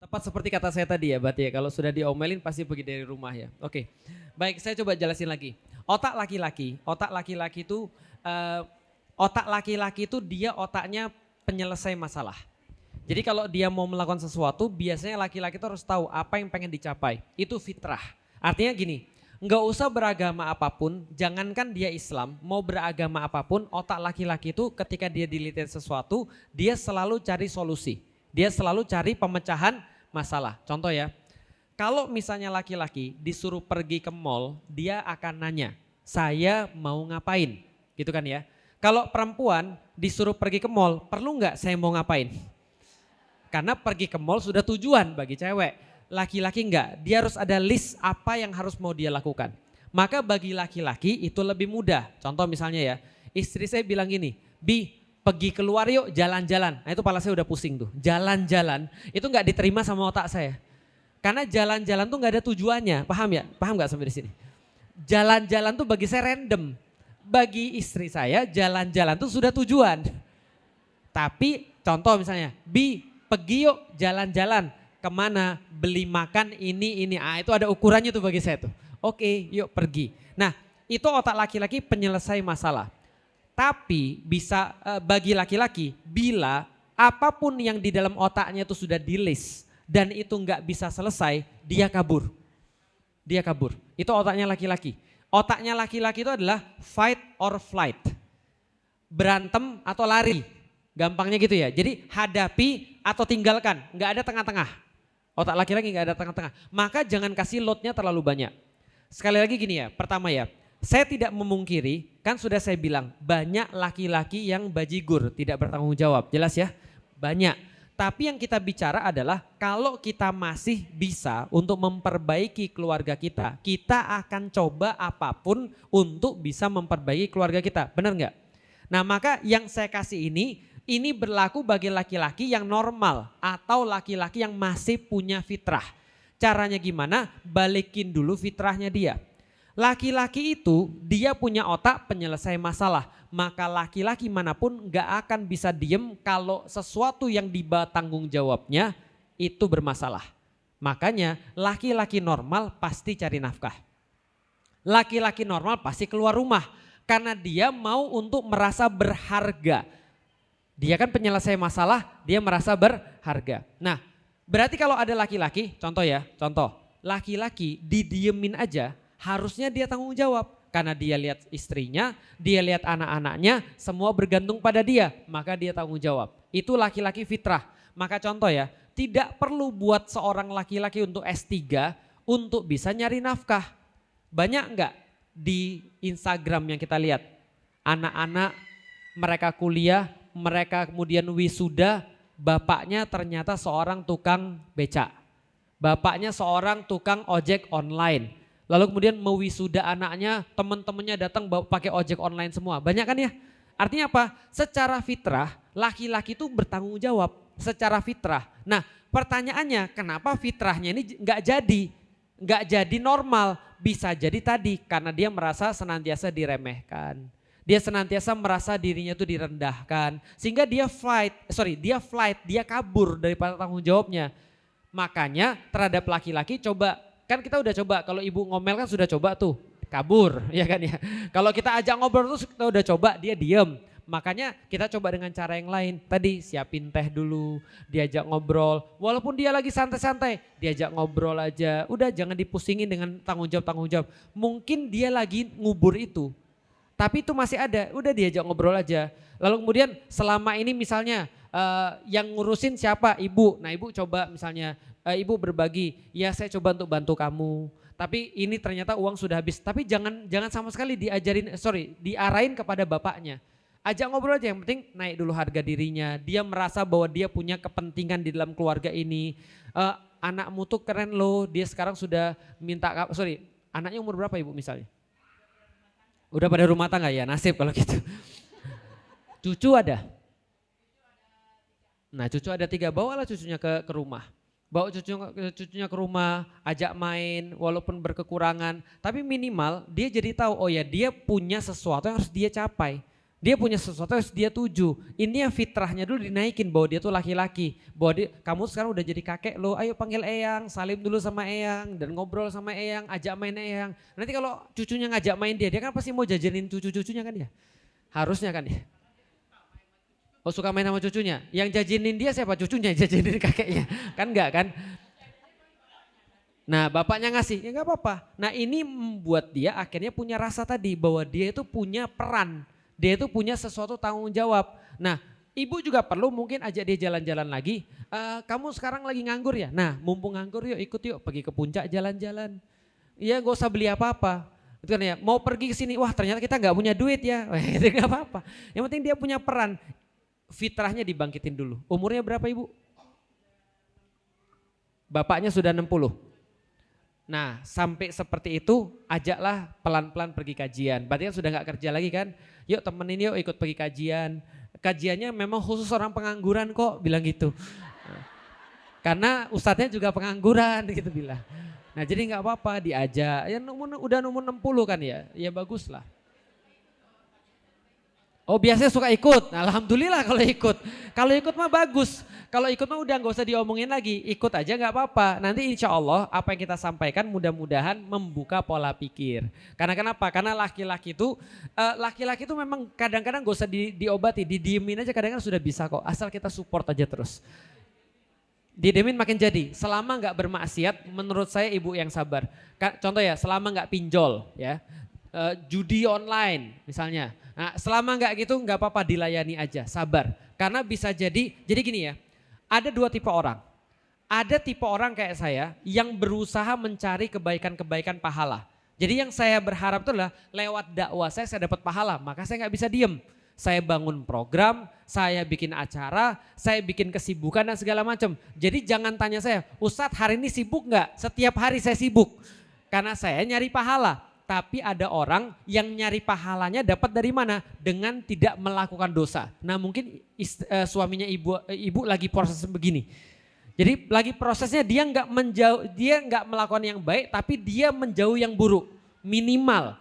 Tepat seperti kata saya tadi ya berarti ya, kalau sudah diomelin pasti pergi dari rumah ya. Oke, baik saya coba jelasin lagi. Otak laki-laki itu, eh, otak laki-laki itu dia otaknya penyelesai masalah. Jadi kalau dia mau melakukan sesuatu, biasanya laki-laki itu harus tahu apa yang pengen dicapai. Itu fitrah. Artinya gini, nggak usah beragama apapun, jangankan dia Islam, mau beragama apapun, otak laki-laki itu ketika dia dilihat sesuatu, dia selalu cari solusi. Dia selalu cari pemecahan masalah. Contoh ya, kalau misalnya laki-laki disuruh pergi ke mall, dia akan nanya, saya mau ngapain? Gitu kan ya. Kalau perempuan disuruh pergi ke mall, perlu nggak saya mau ngapain? Karena pergi ke mall sudah tujuan bagi cewek. Laki-laki enggak, dia harus ada list apa yang harus mau dia lakukan. Maka bagi laki-laki itu lebih mudah. Contoh misalnya ya, istri saya bilang gini, Bi pergi keluar yuk jalan-jalan. Nah itu kepala saya udah pusing tuh, jalan-jalan itu enggak diterima sama otak saya. Karena jalan-jalan tuh enggak ada tujuannya, paham ya? Paham enggak sampai di sini? Jalan-jalan tuh bagi saya random. Bagi istri saya jalan-jalan tuh sudah tujuan. Tapi contoh misalnya, Bi pergi yuk jalan-jalan. Kemana? Beli makan ini. Ah itu ada ukurannya tuh bagi saya tuh. Oke yuk pergi. Nah itu otak laki-laki penyelesai masalah. Tapi bisa bagi laki-laki bila apapun yang di dalam otaknya itu sudah di list dan itu nggak bisa selesai, dia kabur. Dia kabur. Itu otaknya laki-laki. Otaknya laki-laki itu adalah fight or flight. Berantem atau lari. Gampangnya gitu ya. Jadi hadapi atau tinggalkan. Nggak ada tengah-tengah. Otak laki-laki nggak ada tengah-tengah. Maka jangan kasih loadnya terlalu banyak. Sekali lagi gini ya. Pertama ya. Saya tidak memungkiri, kan sudah saya bilang banyak laki-laki yang bajigur, tidak bertanggung jawab. Jelas ya? Banyak. Tapi yang kita bicara adalah kalau kita masih bisa untuk memperbaiki keluarga kita, kita akan coba apapun untuk bisa memperbaiki keluarga kita. Benar nggak? Nah maka yang saya kasih ini berlaku bagi laki-laki yang normal atau laki-laki yang masih punya fitrah. Caranya gimana? Balikin dulu fitrahnya dia. Laki-laki itu dia punya otak penyelesai masalah. Maka laki-laki manapun gak akan bisa diem kalau sesuatu yang dibawa tanggung jawabnya itu bermasalah. Makanya laki-laki normal pasti cari nafkah. Laki-laki normal pasti keluar rumah. Karena dia mau untuk merasa berharga. Dia kan penyelesai masalah, dia merasa berharga. Nah berarti kalau ada laki-laki, contoh ya, contoh. Laki-laki didiemin aja. Harusnya dia tanggung jawab karena dia lihat istrinya, dia lihat anak-anaknya, semua bergantung pada dia, maka dia tanggung jawab. Itu laki-laki fitrah. Maka contoh ya, tidak perlu buat seorang laki-laki untuk S3 untuk bisa nyari nafkah. Banyak enggak di Instagram yang kita lihat? Anak-anak mereka kuliah, mereka kemudian wisuda, bapaknya ternyata seorang tukang beca. Bapaknya seorang tukang ojek online. Lalu kemudian mewisuda anaknya, teman-temannya datang pakai ojek online semua. Banyak kan ya? Artinya apa? Secara fitrah, laki-laki itu bertanggung jawab. Secara fitrah. Nah pertanyaannya, kenapa fitrahnya ini nggak jadi? Nggak jadi normal. Bisa jadi tadi, karena dia merasa senantiasa diremehkan. Dia senantiasa merasa dirinya itu direndahkan. Sehingga dia flight, dia kabur daripada tanggung jawabnya. Makanya terhadap laki-laki coba, kan kita udah coba, kalau ibu ngomel kan sudah coba tuh, kabur ya kan ya. Kalau kita ajak ngobrol terus kita udah coba, dia diem. Makanya kita coba dengan cara yang lain. Tadi siapin teh dulu, diajak ngobrol. Walaupun dia lagi santai-santai, diajak ngobrol aja. Udah jangan dipusingin dengan tanggung jawab. Mungkin dia lagi ngubur itu, tapi itu masih ada, udah diajak ngobrol aja. Lalu kemudian selama ini misalnya yang ngurusin siapa? Ibu. Nah ibu coba misalnya, ibu berbagi, ya saya coba untuk bantu kamu. Tapi ini ternyata uang sudah habis. Tapi jangan sama sekali diarahin kepada bapaknya. Ajak ngobrol aja, yang penting naik dulu harga dirinya. Dia merasa bahwa dia punya kepentingan di dalam keluarga ini. Anakmu tuh keren loh, dia sekarang sudah anaknya umur berapa ibu misalnya? Udah pada rumah tangga ya, nasib kalau gitu. Cucu ada? Nah cucu ada 3, bawalah cucunya ke rumah. Bawa cucunya ke rumah, ajak main walaupun berkekurangan. Tapi minimal dia jadi tahu, oh ya dia punya sesuatu yang harus dia capai. Dia punya sesuatu yang dia tuju. Ini yang fitrahnya dulu dinaikin bahwa dia tuh laki-laki. Bahwa dia, kamu sekarang udah jadi kakek lo, ayo panggil eyang, salim dulu sama eyang dan ngobrol sama eyang, ajak main eyang. Nanti kalau cucunya ngajak main dia kan pasti mau jajanin cucu-cucunya kan ya. Harusnya kan ya. Oh suka main sama cucunya. Yang jajanin dia siapa? Cucunya jajanin kakeknya. Kan enggak kan? Nah bapaknya ngasih, ya enggak apa-apa. Nah ini membuat dia akhirnya punya rasa tadi bahwa dia itu punya peran. Dia itu punya sesuatu tanggung jawab. Nah ibu juga perlu mungkin ajak dia jalan-jalan lagi. Kamu sekarang lagi nganggur ya? Nah mumpung nganggur yuk ikut yuk pergi ke puncak jalan-jalan. Iya gak usah beli apa-apa. Itu kan ya, mau pergi ke sini, wah ternyata kita nggak punya duit ya. Itu nggak apa-apa. Yang penting dia punya peran. Fitrahnya dibangkitin dulu. Umurnya berapa ibu? Bapaknya sudah 60. Nah sampai seperti itu ajaklah pelan-pelan pergi kajian. Berarti kan sudah gak kerja lagi kan. Yuk temenin yuk ikut pergi kajian. Kajiannya memang khusus orang pengangguran kok bilang gitu. Karena ustadznya juga pengangguran gitu bilang. Nah jadi gak apa-apa diajak. Ya udah nomor 60 kan ya. Ya bagus lah. Oh biasanya suka ikut, nah, alhamdulillah kalau ikut. Kalau ikut mah bagus, kalau ikut mah udah gak usah diomongin lagi, ikut aja gak apa-apa. Nanti insya Allah apa yang kita sampaikan mudah-mudahan membuka pola pikir. Karena kenapa? Karena laki-laki itu memang kadang-kadang gak usah diobati, didiemin aja kadang-kadang sudah bisa kok. Asal kita support aja terus. Didiemin makin jadi, selama gak bermaksiat menurut saya ibu yang sabar. Contoh ya, selama gak pinjol ya, judi online misalnya. Nah selama enggak gitu enggak apa-apa dilayani aja, sabar. Karena bisa jadi gini ya, ada dua tipe orang. Ada tipe orang kayak saya yang berusaha mencari kebaikan-kebaikan pahala. Jadi yang saya berharap itu adalah lewat dakwah saya dapat pahala, maka saya enggak bisa diem. Saya bangun program, saya bikin acara, saya bikin kesibukan dan segala macam. Jadi jangan tanya saya, Ustadz hari ini sibuk enggak? Setiap hari saya sibuk, karena saya nyari pahala. Tapi ada orang yang nyari pahalanya dapat dari mana? Dengan tidak melakukan dosa. Nah mungkin suaminya ibu lagi proses begini. Jadi lagi prosesnya dia nggak melakukan yang baik, tapi dia menjauh yang buruk minimal.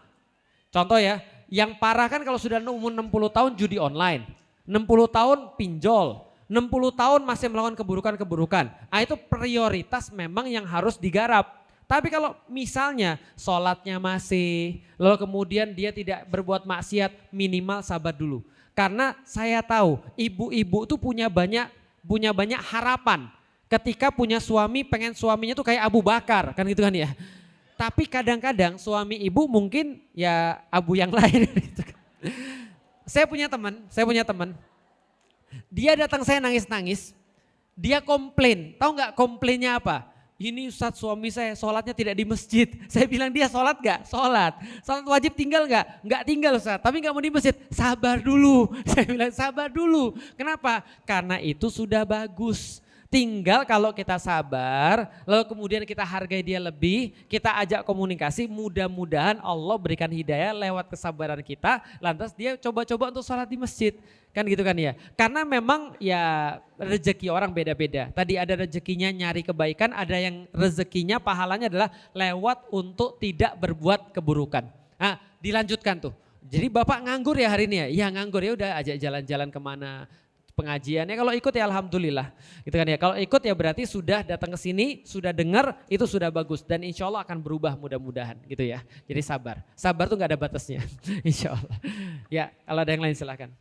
Contoh ya, yang parah kan kalau sudah umur 60 tahun judi online, 60 tahun pinjol, 60 tahun masih melakukan keburukan-keburukan. Nah itu prioritas memang yang harus digarap. Tapi kalau misalnya sholatnya masih, lalu kemudian dia tidak berbuat maksiat, minimal sabar dulu. Karena saya tahu ibu-ibu tuh punya banyak harapan. Ketika punya suami pengen suaminya tuh kayak Abu Bakar, kan gitu kan ya. Tapi kadang-kadang suami ibu mungkin ya abu yang lain. Gitu kan. Saya punya teman, dia datang saya nangis-nangis, dia komplain, tahu nggak komplainnya apa? Ini Ustadz suami saya sholatnya tidak di masjid. Saya bilang dia sholat gak? Sholat. Sholat wajib tinggal gak? Gak tinggal Ustadz, tapi gak mau di masjid. Sabar dulu. Saya bilang sabar dulu. Kenapa? Karena itu sudah bagus. Tinggal kalau kita sabar, lalu kemudian kita hargai dia lebih, kita ajak komunikasi, mudah-mudahan Allah berikan hidayah lewat kesabaran kita, lantas dia coba-coba untuk sholat di masjid. Kan gitu kan ya. Karena memang ya rezeki orang beda-beda. Tadi ada rezekinya nyari kebaikan, ada yang rezekinya pahalanya adalah lewat untuk tidak berbuat keburukan. Nah dilanjutkan tuh. Jadi bapak nganggur ya hari ini ya? Iya nganggur, ya udah ajak jalan-jalan kemana. Pengajiannya kalau ikut ya alhamdulillah gitu kan ya. Kalau ikut ya berarti sudah datang ke sini, sudah dengar, itu sudah bagus dan insya Allah akan berubah mudah-mudahan gitu ya. Jadi sabar tuh nggak ada batasnya insya Allah. Ya kalau ada yang lain silakan.